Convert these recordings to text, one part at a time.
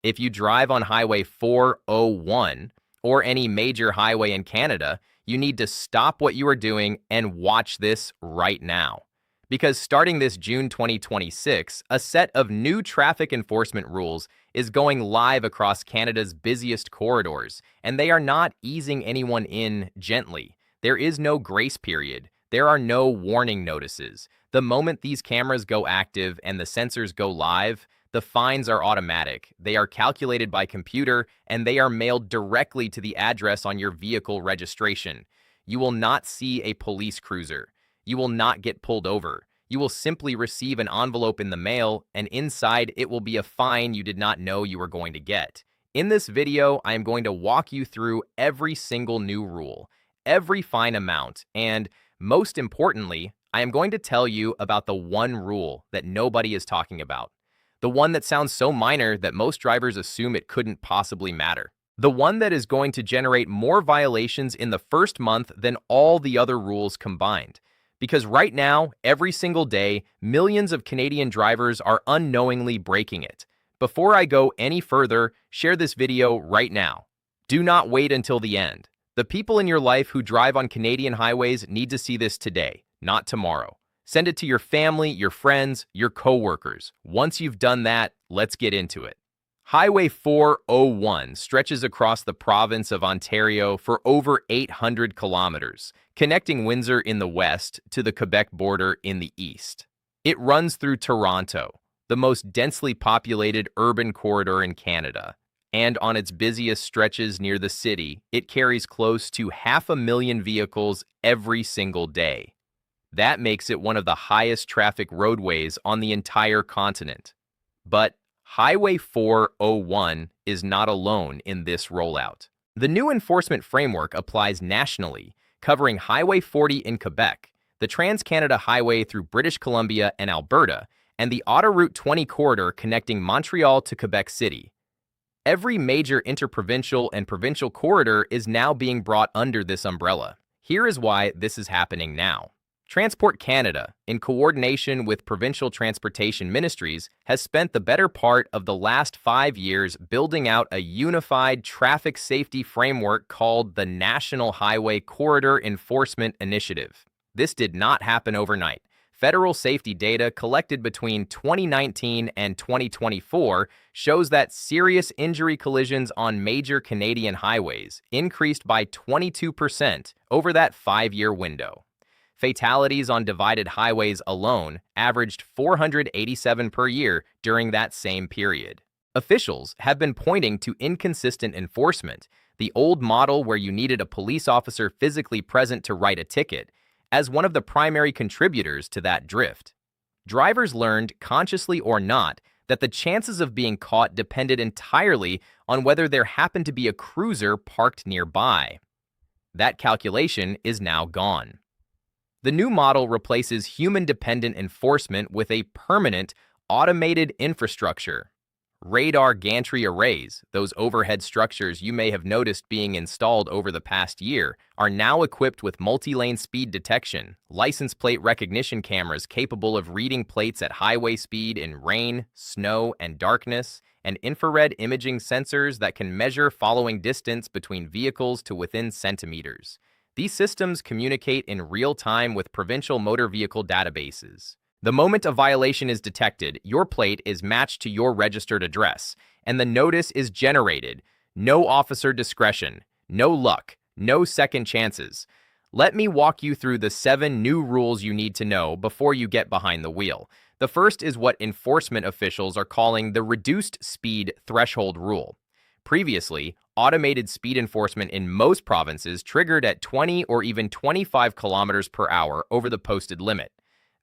If you drive on Highway 401 or any major highway in Canada, you need to stop what you are doing and watch this right now. Because starting this June 2026, a set of new traffic enforcement rules is going live across Canada's busiest corridors, and they are not easing anyone in gently. There is no grace period. There are no warning notices. The moment these cameras go active and the sensors go live, the fines are automatic. They are calculated by computer, and they are mailed directly to the address on your vehicle registration. You will not see a police cruiser. You will not get pulled over. You will simply receive an envelope in the mail, and inside it will be a fine you did not know you were going to get. In this video, I am going to walk you through every single new rule, every fine amount, and most importantly, I am going to tell you about the one rule that nobody is talking about. The one that sounds so minor that most drivers assume it couldn't possibly matter. The one that is going to generate more violations in the first month than all the other rules combined. Because right now, every single day, millions of Canadian drivers are unknowingly breaking it. Before I go any further, share this video right now. Do not wait until the end. The people in your life who drive on Canadian highways need to see this today, not tomorrow. Send it to your family, your friends, your coworkers. Once you've done that, let's get into it. Highway 401 stretches across the province of Ontario for over 800 kilometers, connecting Windsor in the west to the Quebec border in the east. It runs through Toronto, the most densely populated urban corridor in Canada, and on its busiest stretches near the city, it carries close to 500,000 vehicles every single day. That makes it one of the highest traffic roadways on the entire continent. But Highway 401 is not alone in this rollout. The new enforcement framework applies nationally, covering Highway 40 in Quebec, the Trans-Canada Highway through British Columbia and Alberta, and the Autoroute 20 corridor connecting Montreal to Quebec City. Every major interprovincial and provincial corridor is now being brought under this umbrella. Here is why this is happening now. Transport Canada, in coordination with provincial transportation ministries, has spent the better part of the last 5 years building out a unified traffic safety framework called the National Highway Corridor Enforcement Initiative. This did not happen overnight. Federal safety data collected between 2019 and 2024 shows that serious injury collisions on major Canadian highways increased by 22% over that 5-year window. Fatalities on divided highways alone averaged 487 per year during that same period. Officials have been pointing to inconsistent enforcement, the old model where you needed a police officer physically present to write a ticket, as one of the primary contributors to that drift. Drivers learned, consciously or not, that the chances of being caught depended entirely on whether there happened to be a cruiser parked nearby. That calculation is now gone. The new model replaces human-dependent enforcement with a permanent, automated infrastructure. Radar gantry arrays, those overhead structures you may have noticed being installed over the past year, are now equipped with multi-lane speed detection, license plate recognition cameras capable of reading plates at highway speed in rain, snow, and darkness, and infrared imaging sensors that can measure following distance between vehicles to within centimeters. These systems communicate in real time with provincial motor vehicle databases. The moment a violation is detected, your plate is matched to your registered address, and the notice is generated. No officer discretion, no luck, no second chances. Let me walk you through the 7 new rules you need to know before you get behind the wheel. The first is what enforcement officials are calling the reduced speed threshold rule. Previously, automated speed enforcement in most provinces triggered at 20 or even 25 kilometers per hour over the posted limit.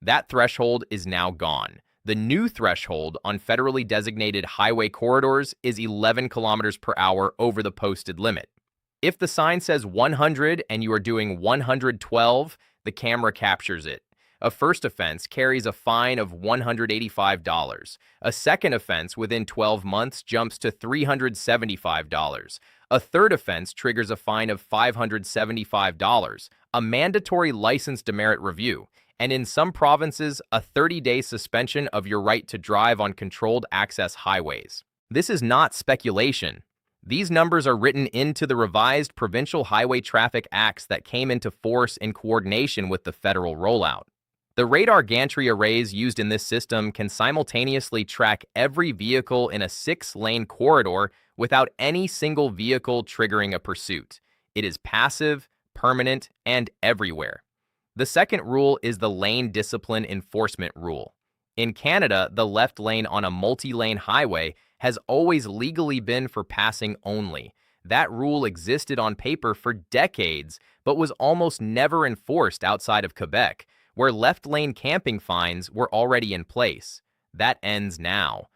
That threshold is now gone. The new threshold on federally designated highway corridors is 11 kilometers per hour over the posted limit. If the sign says 100 and you are doing 112, the camera captures it. A first offense carries a fine of $185. A second offense within 12 months jumps to $375. A third offense triggers a fine of $575, a mandatory license demerit review, and in some provinces, a 30-day suspension of your right to drive on controlled access highways. This is not speculation. These numbers are written into the revised Provincial Highway Traffic Acts that came into force in coordination with the federal rollout. The radar gantry arrays used in this system can simultaneously track every vehicle in a 6-lane corridor without any single vehicle triggering a pursuit. It is passive, permanent, and everywhere. The second rule is the lane discipline enforcement rule. In Canada, the left lane on a multi-lane highway has always legally been for passing only. That rule existed on paper for decades, but was almost never enforced outside of Quebec, where left-lane camping fines were already in place. That ends now.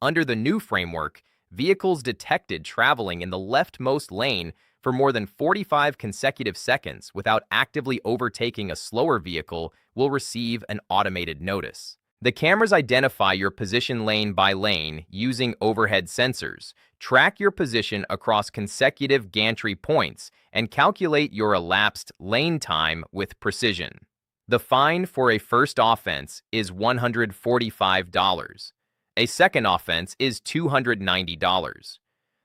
Under the new framework, vehicles detected traveling in the leftmost lane for more than 45 consecutive seconds without actively overtaking a slower vehicle will receive an automated notice. The cameras identify your position lane by lane using overhead sensors, track your position across consecutive gantry points, and calculate your elapsed lane time with precision. The fine for a first offense is $145. A second offense is $290.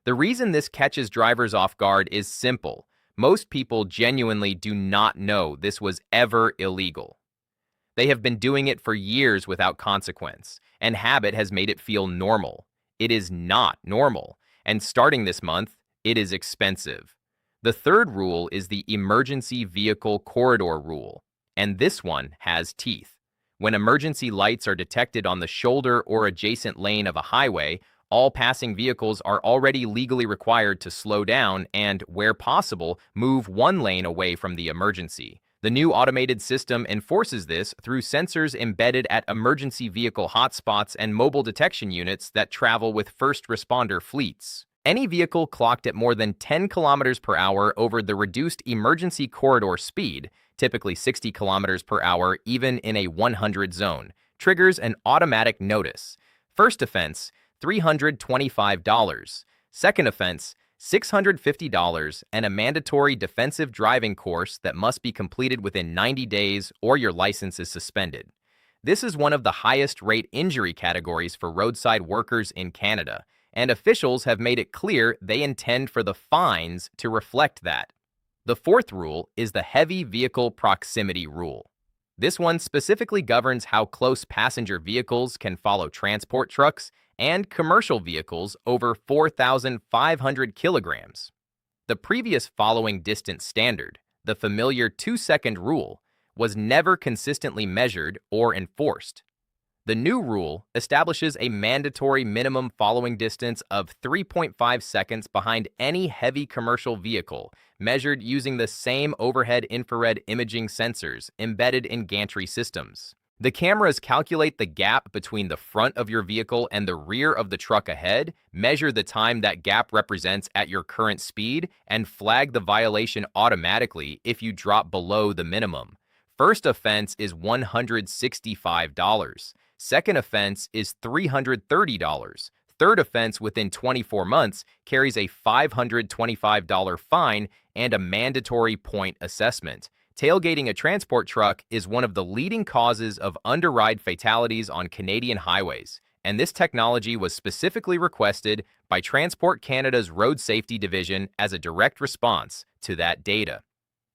The reason this catches drivers off guard is simple. Most people genuinely do not know this was ever illegal. They have been doing it for years without consequence, and habit has made it feel normal. It is not normal, and starting this month, it is expensive. The third rule is the Emergency Vehicle Corridor Rule, and this one has teeth. When emergency lights are detected on the shoulder or adjacent lane of a highway, all passing vehicles are already legally required to slow down and, where possible, move one lane away from the emergency. The new automated system enforces this through sensors embedded at emergency vehicle hotspots and mobile detection units that travel with first responder fleets. Any vehicle clocked at more than 10 kilometers per hour over the reduced emergency corridor speed, typically 60 kilometers per hour even in a 100 zone, triggers an automatic notice. First offense, $325. Second offense, $650, and a mandatory defensive driving course that must be completed within 90 days or your license is suspended. This is one of the highest rate injury categories for roadside workers in Canada, and officials have made it clear they intend for the fines to reflect that. The fourth rule is the Heavy Vehicle Proximity Rule. This one specifically governs how close passenger vehicles can follow transport trucks and commercial vehicles over 4,500 kilograms. The previous following distance standard, the familiar 2-second rule, was never consistently measured or enforced. The new rule establishes a mandatory minimum following distance of 3.5 seconds behind any heavy commercial vehicle, measured using the same overhead infrared imaging sensors embedded in gantry systems. The cameras calculate the gap between the front of your vehicle and the rear of the truck ahead, measure the time that gap represents at your current speed, and flag the violation automatically if you drop below the minimum. First offense is $165. Second offense is $330. Third offense within 24 months carries a $525 fine and a mandatory point assessment. Tailgating a transport truck is one of the leading causes of underride fatalities on Canadian highways, and this technology was specifically requested by Transport Canada's Road Safety Division as a direct response to that data.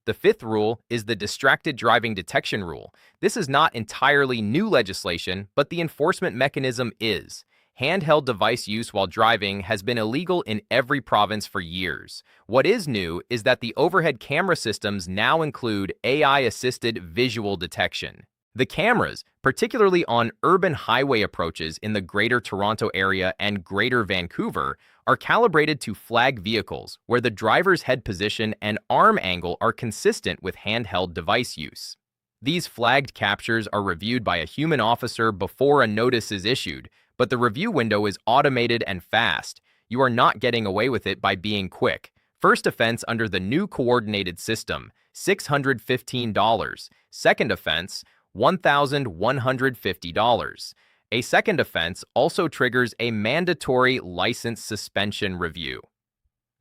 The fifth rule is the Distracted Driving Detection Rule. This is not entirely new legislation, but the enforcement mechanism is. Handheld device use while driving has been illegal in every province for years. What is new is that the overhead camera systems now include AI-assisted visual detection. The cameras, particularly on urban highway approaches in the Greater Toronto Area and Greater Vancouver, are calibrated to flag vehicles where the driver's head position and arm angle are consistent with handheld device use. These flagged captures are reviewed by a human officer before a notice is issued, but the review window is automated and fast. You are not getting away with it by being quick. First offense under the new coordinated system, $615. Second offense, $1,150. A second offense also triggers a mandatory license suspension review.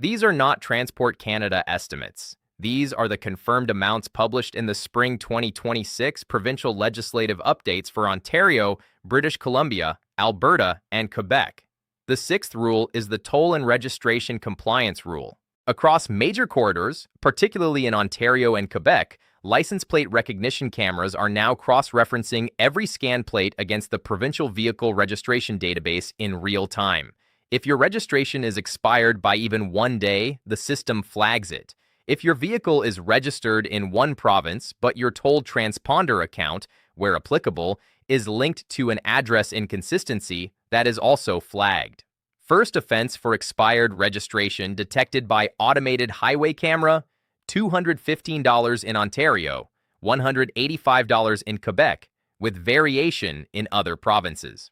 These are not Transport Canada estimates. These are the confirmed amounts published in the spring 2026 provincial legislative updates for Ontario, British Columbia, Alberta, and Quebec. The sixth rule is the toll and registration compliance rule. Across major corridors, particularly in Ontario and Quebec, license plate recognition cameras are now cross-referencing every scan plate against the provincial vehicle registration database in real time. If your registration is expired by even 1 day, the system flags it. If your vehicle is registered in one province, but your toll transponder account, where applicable, is linked to an address inconsistency, that is also flagged. First offense for expired registration detected by automated highway camera, $215 in Ontario, $185 in Quebec, with variation in other provinces.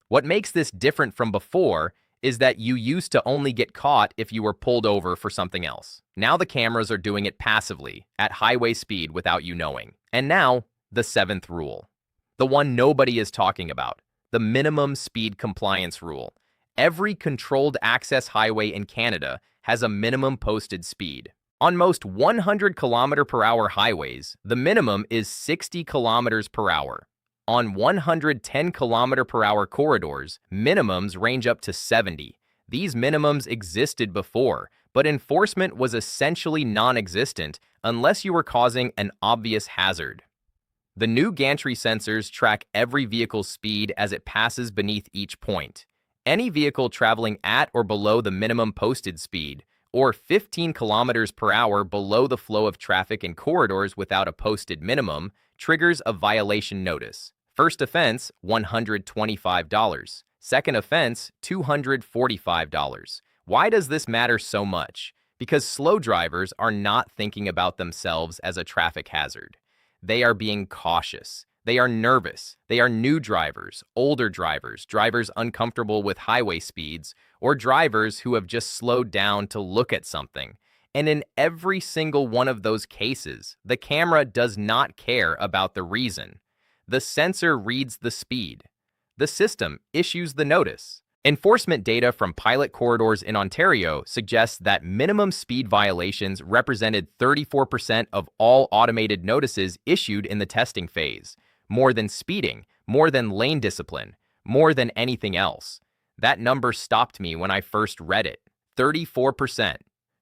What makes this different from before is that you used to only get caught if you were pulled over for something else. Now the cameras are doing it passively, at highway speed without you knowing. And now, the seventh rule. The one nobody is talking about, the minimum speed compliance rule. Every controlled access highway in Canada has a minimum posted speed. On most 100 km/h highways, the minimum is 60 km/h. On 110 km/h corridors, minimums range up to 70. These minimums existed before, but enforcement was essentially non-existent unless you were causing an obvious hazard. The new gantry sensors track every vehicle's speed as it passes beneath each point. Any vehicle traveling at or below the minimum posted speed, or 15 km/h below the flow of traffic in corridors without a posted minimum, triggers a violation notice. First offense, $125. Second offense, $245. Why does this matter so much? Because slow drivers are not thinking about themselves as a traffic hazard. They are being cautious. They are nervous. They are new drivers, older drivers, drivers uncomfortable with highway speeds, or drivers who have just slowed down to look at something. And in every single one of those cases, the camera does not care about the reason. The sensor reads the speed. The system issues the notice. Enforcement data from pilot corridors in Ontario suggests that minimum speed violations represented 34% of all automated notices issued in the testing phase. More than speeding, more than lane discipline, more than anything else. That number stopped me when I first read it. 34%.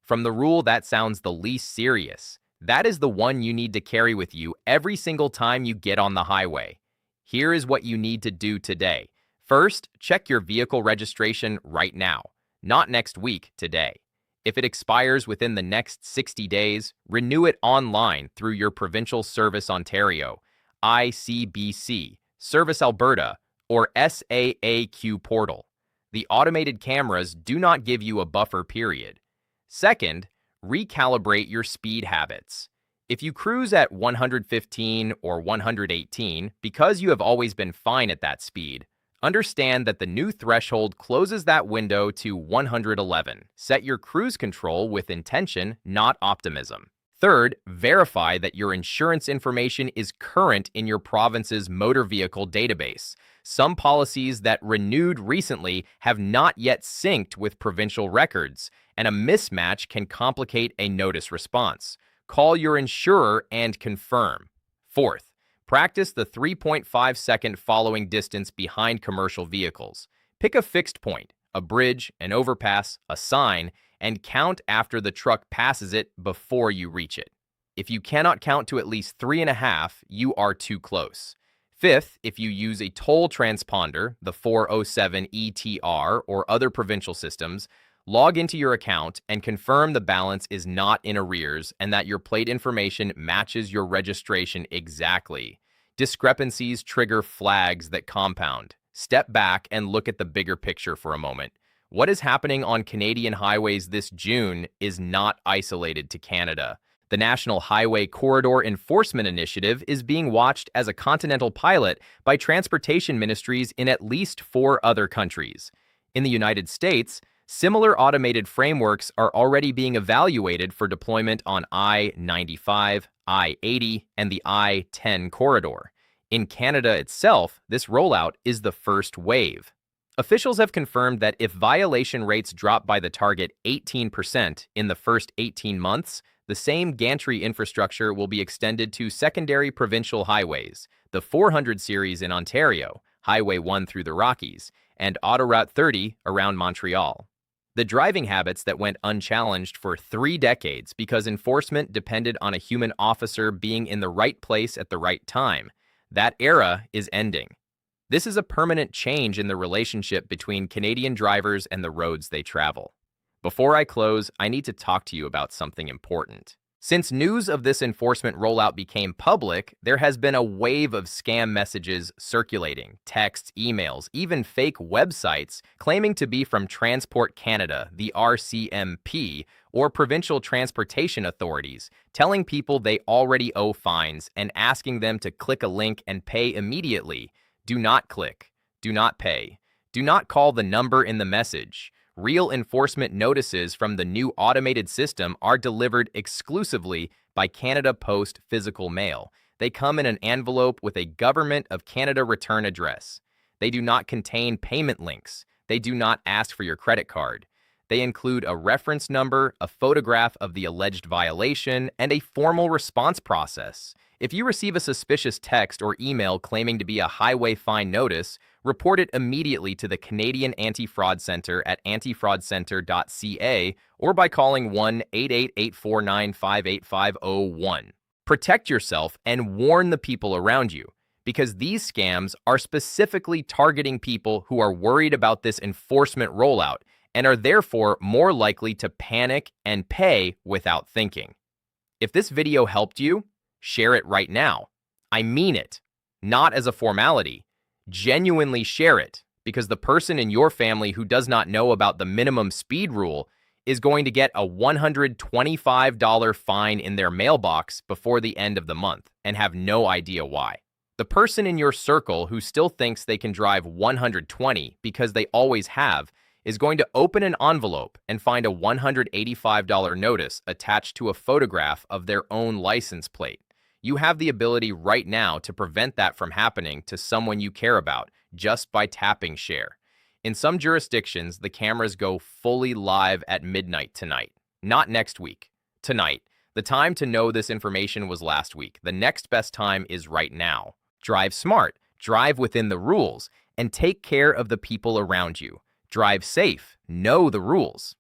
From the rule that sounds the least serious. That is the one you need to carry with you every single time you get on the highway. Here is what you need to do today. First, check your vehicle registration right now, not next week, today. If it expires within the next 60 days, renew it online through your Provincial Service Ontario, ICBC, Service Alberta, or SAAQ portal. The automated cameras do not give you a buffer period. Second, recalibrate your speed habits. If you cruise at 115 or 118 because you have always been fine at that speed, understand that the new threshold closes that window to 111. Set your cruise control with intention, not optimism. Third, verify that your insurance information is current in your province's motor vehicle database. Some policies that renewed recently have not yet synced with provincial records, and a mismatch can complicate a notice response. Call your insurer and confirm. Fourth, practice the 3.5-second following distance behind commercial vehicles. Pick a fixed point, a bridge, an overpass, a sign, and count after the truck passes it before you reach it. If you cannot count to at least 3.5, you are too close. Fifth, if you use a toll transponder, the 407 ETR or other provincial systems, log into your account and confirm the balance is not in arrears and that your plate information matches your registration exactly. Discrepancies trigger flags that compound. Step back and look at the bigger picture for a moment. What is happening on Canadian highways this June is not isolated to Canada. The National Highway Corridor Enforcement Initiative is being watched as a continental pilot by transportation ministries in at least 4 other countries. In the United States, similar automated frameworks are already being evaluated for deployment on I-95, I-80, and the I-10 corridor. In Canada itself, this rollout is the first wave. Officials have confirmed that if violation rates drop by the target 18% in the first 18 months, the same gantry infrastructure will be extended to secondary provincial highways, the 400 series in Ontario, Highway 1 through the Rockies, and Autoroute 30 around Montreal. The driving habits that went unchallenged for 3 decades because enforcement depended on a human officer being in the right place at the right time. That era is ending. This is a permanent change in the relationship between Canadian drivers and the roads they travel. Before I close, I need to talk to you about something important. Since news of this enforcement rollout became public, there has been a wave of scam messages circulating, texts, emails, even fake websites claiming to be from Transport Canada, the RCMP, or provincial transportation authorities, telling people they already owe fines and asking them to click a link and pay immediately. Do not click. Do not pay. Do not call the number in the message. Real enforcement notices from the new automated system are delivered exclusively by Canada Post physical mail. They come in an envelope with a Government of Canada return address. They do not contain payment links. They do not ask for your credit card. They include a reference number, a photograph of the alleged violation, and a formal response process. If you receive a suspicious text or email claiming to be a highway fine notice, report it immediately to the Canadian Anti-Fraud Centre at antifraudcentre.ca or by calling 1-888-495-8501. Protect yourself and warn the people around you, because these scams are specifically targeting people who are worried about this enforcement rollout and are therefore more likely to panic and pay without thinking. If this video helped you, share it right now. I mean it, not as a formality. Genuinely share it, because the person in your family who does not know about the minimum speed rule is going to get a $125 fine in their mailbox before the end of the month and have no idea why. The person in your circle who still thinks they can drive 120 because they always have is going to open an envelope and find a $185 notice attached to a photograph of their own license plate. You have the ability right now to prevent that from happening to someone you care about just by tapping share. In some jurisdictions, the cameras go fully live at midnight tonight. Not next week. Tonight. The time to know this information was last week. The next best time is right now. Drive smart, drive within the rules, and take care of the people around you. Drive safe, know the rules.